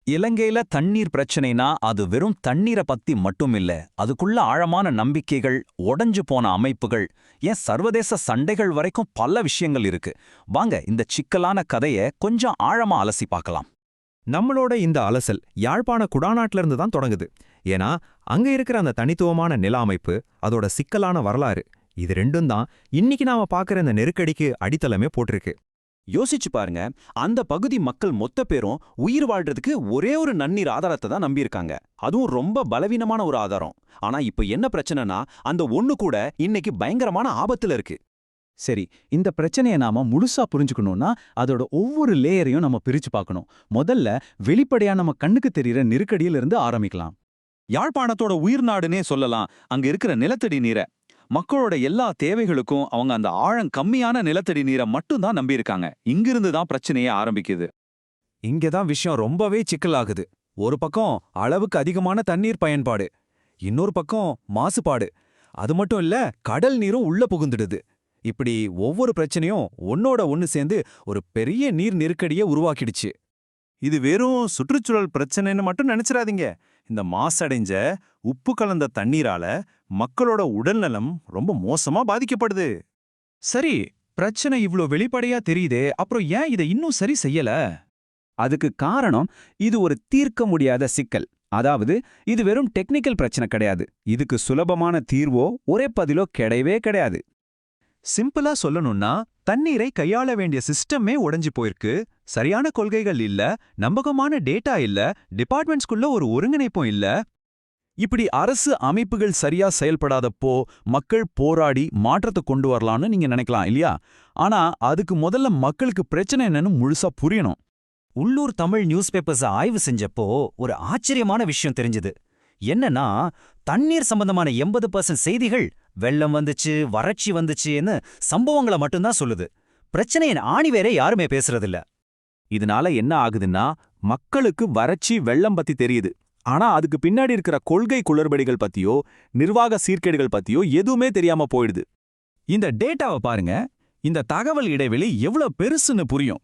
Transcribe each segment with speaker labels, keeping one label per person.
Speaker 1: இலங்கையில தண்ணீர் பிரச்சனைனா அது வெறும் தண்ணீரை பத்தி மட்டும் இல்ல. அதுக்குள்ள ஆழமான நம்பிக்கைகள், உடைஞ்சு போன அமைப்புகள், ஏன் சர்வதேச சண்டைகள் வரைக்கும் பல விஷயங்கள் இருக்கு. வாங்க இந்த சிக்கலான கதைய கொஞ்சம் ஆழமா அலசி பார்க்கலாம்.
Speaker 2: நம்மளோட இந்த அலசல் யாழ்ப்பாண குடாநாட்டுல இருந்து தான் தொடங்குது. ஏன்னா அங்க இருக்கிற அந்த தனித்துவமான நில அமைப்பு, அதோட சிக்கலான வரலாறு, இது ரெண்டும் தான் இன்னைக்கு நாம பாக்குற இந்த நெருக்கடிக்கு அடித்தளமே போட்டிருக்கு.
Speaker 3: யோசிச்சு பாருங்க, அந்த பகுதி மக்கள் மொத்த பேரும் உயிர் வாழ்றதுக்கு ஒரே ஒரு நன்னீர் ஆதாரத்தை தான் நம்பியிருக்காங்க. அதுவும் ரொம்ப பலவீனமான ஒரு ஆதாரம். ஆனா இப்ப என்ன பிரச்சனைனா, அந்த ஒண்ணு கூட இன்னைக்கு பயங்கரமான ஆபத்துல இருக்கு.
Speaker 4: சரி, இந்த பிரச்சனையை நாம முழுசா புரிஞ்சுக்கணும்னா அதோட ஒவ்வொரு லேயரையும் நம்ம பிரிச்சு பார்க்கணும். முதல்ல வெளிப்படையா நம்ம கண்ணுக்கு தெரியற நெருக்கடியில இருந்து ஆரம்பிக்கலாம்.
Speaker 3: யாழ்ப்பாணத்தோட உயிர் நாடுனே சொல்லலாம் அங்க இருக்கிற நிலத்தடி நீரை. மக்களோட எல்லா தேவைகளுக்கும் அவங்க அந்த ஆழம் கம்மியான நிலத்தடி நீரை மட்டும் தான் நம்பியிருக்காங்க. இங்கிருந்து தான் பிரச்சனையே ஆரம்பிக்குது.
Speaker 1: இங்கதான் விஷயம் ரொம்பவே சிக்கலாகுது. ஒரு பக்கம் அளவுக்கு அதிகமான தண்ணீர் பயன்பாடு, இன்னொரு பக்கம் மாசுபாடு. அது மட்டும் இல்ல, கடல் நீரும் உள்ள புகுந்துடுது. இப்படி ஒவ்வொரு பிரச்சனையும் ஒன்னோட ஒன்னு சேர்ந்து ஒரு பெரிய நீர் நெருக்கடியை உருவாக்கிடுச்சு.
Speaker 3: இது வெறும் சுற்றுச்சூழல் பிரச்சனைன்னு மட்டும் நினைச்சிடாதீங்க. இந்த மாசடைஞ்ச உப்பு கலந்த தண்ணீரால மக்களோட உடல்நலம் ரொம்ப மோசமா பாதிக்கப்படுது.
Speaker 1: சரி, பிரச்சனை இவ்ளோ வெளிப்படையா தெரியுதே, அப்புறம் ஏன் இதை இன்னும் சரி செய்யல?
Speaker 4: அதுக்கு காரணம், இது ஒரு தீர்க்க முடியாத சிக்கல். அதாவது இது வெறும் டெக்னிக்கல் பிரச்சனை கிடையாது. இதுக்கு சுலபமான தீர்வோ ஒரே பதிலோ கிடையவே கிடையாது.
Speaker 3: சிம்பிளா சொல்லணும்னா, தண்ணீரை கையாள வேண்டிய சிஸ்டமே உடைஞ்சு போயிருக்கு. சரியான கொள்கைகள் இல்ல, நம்பகமான டேட்டா இல்ல, டிபார்ட்மெண்ட்ஸ்குள்ள ஒரு ஒருங்கிணைப்பும் இல்ல.
Speaker 1: இப்படி அரசு அமைப்புகள் சரியா செயல்படாதப்போ மக்கள் போராடி மாற்றத்தை கொண்டு வரலாம்னு நீங்க நினைக்கலாம் இல்லையா? ஆனா அதுக்கு முதல்ல மக்களுக்கு பிரச்சனை என்னன்னு முழுசா புரியணும்.
Speaker 5: உள்ளூர் தமிழ் நியூஸ் பேப்பர்ஸை ஆய்வு செஞ்சப்போ ஒரு ஆச்சரியமான விஷயம் தெரிஞ்சது. என்னன்னா, தண்ணீர் சம்பந்தமான 80% செய்திகள் வெள்ளம் வந்துச்சு, வறட்சி வந்துச்சுன்னு சம்பவங்களை மட்டும்தான் சொல்லுது. பிரச்சனையின் ஆணிவேரே யாருமே பேசுறதில்ல.
Speaker 1: இதனால என்ன ஆகுதுன்னா, மக்களுக்கு வறட்சி வெள்ளம் பத்தி தெரியுது. ஆனா அதுக்கு பின்னாடி இருக்கிற கொள்கை குளறுபடிகள் பத்தியோ நிர்வாக சீர்கேடுகள் பத்தியோ எதுவுமே தெரியாம போயிடுது. இந்த டேட்டாவை பாருங்க. இந்த தகவல் இடைவெளி எவ்வளவு பெருசுன்னு புரியும்.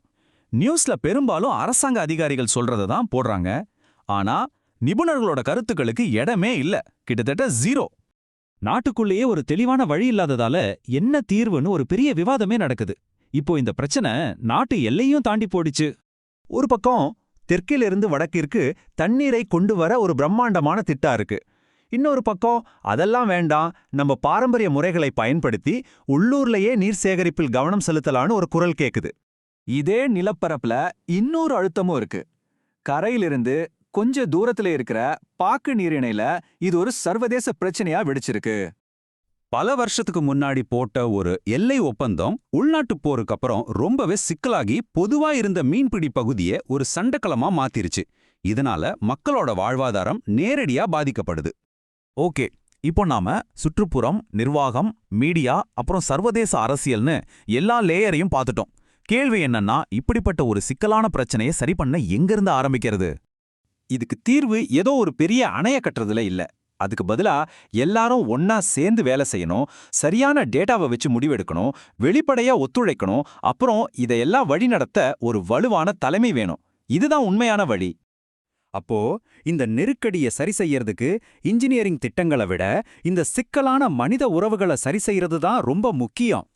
Speaker 1: நியூஸ்ல பெரும்பாலும் அரசாங்க அதிகாரிகள் சொல்றதை தான் போடுறாங்க. ஆனா நிபுணர்களோட கருத்துக்களுக்கு இடமே இல்ல, கிட்டத்தட்ட 0. நாட்டுக்குள்ளேயே ஒரு தெளிவான வழி இல்லாததால என்ன தீர்வுன்னு ஒரு பெரிய விவாதமே நடக்குது. இப்போ இந்த பிரச்சனை நாட்டு எல்லையும் தாண்டி போடிச்சு.
Speaker 3: ஒரு பக்கம் தெற்கிலிருந்து வடக்கிற்கு தண்ணீரை கொண்டு வர ஒரு பிரம்மாண்டமான திட்டம் இருக்கு. இன்னொரு பக்கம் அதெல்லாம் வேண்டாம், நம்ம பாரம்பரிய முறைகளை பயன்படுத்தி உள்ளூர்லயே நீர் சேகரிப்பில் கவனம் செலுத்தலான்னு ஒரு குரல் கேக்குது. இதே நிலப்பரப்புல இன்னொரு அழுத்தமும் இருக்கு. கரையிலிருந்து கொஞ்ச தூரத்துல இருக்கிற பாக்கு நீரிணையில இது ஒரு சர்வதேச பிரச்சனையா வெடிச்சிருக்கு.
Speaker 1: பல வருஷத்துக்கு முன்னாடி போட்ட ஒரு எல்லை ஒப்பந்தம் உள்நாட்டுப் போருக்கு அப்புறம் ரொம்பவே சிக்கலாகி பொதுவா இருந்த மீன்பிடி பகுதியை ஒரு சண்டைக்களமா மாத்திருச்சு. இதனால மக்களோட வாழ்வாதாரம் நேரடியா பாதிக்கப்படுது. ஓகே, இப்போ நாம சுற்றுப்புறம், நிர்வாகம், மீடியா, அப்புறம் சர்வதேச அரசியல்னு எல்லா லேயரையும் பார்த்துட்டோம். கேள்வி என்னன்னா, இப்படிப்பட்ட ஒரு சிக்கலான பிரச்சனையை சரி பண்ண எங்கிருந்து ஆரம்பிக்கிறது?
Speaker 3: இதுக்கு தீர்வு ஏதோ ஒரு பெரிய அணைய கட்டுறதுல இல்ல. அதுக்கு பதிலா எல்லாரும் ஒன்னா சேர்ந்து வேலை செய்யணும், சரியான டேட்டாவை வச்சு முடிவெடுக்கணும், வெளிப்படையா ஒத்துழைக்கணும், அப்புறம் இதையெல்லாம் வழிநடத்த ஒரு வலுவான தலைமை வேணும். இதுதான் உண்மையான வழி.
Speaker 4: அப்போ இந்த நெருக்கடியை சரி செய்யறதுக்கு இன்ஜினியரிங் திட்டங்களை விட இந்த சிக்கலான மனித உறவுகளை சரி செய்யறது தான் ரொம்ப முக்கியம்.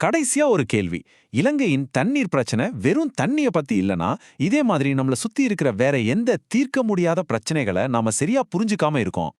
Speaker 3: கடைசியா ஒரு கேள்வி. இலங்கையின் தண்ணீர் பிரச்சனை வெறும் தண்ணிய பத்தி இல்லனா, இதே மாதிரி நம்மள சுத்தி இருக்கிற வேற எந்த தீர்க்க முடியாத பிரச்சனைகளை நாம சரியா புரிஞ்சுக்காம இருக்கோம்?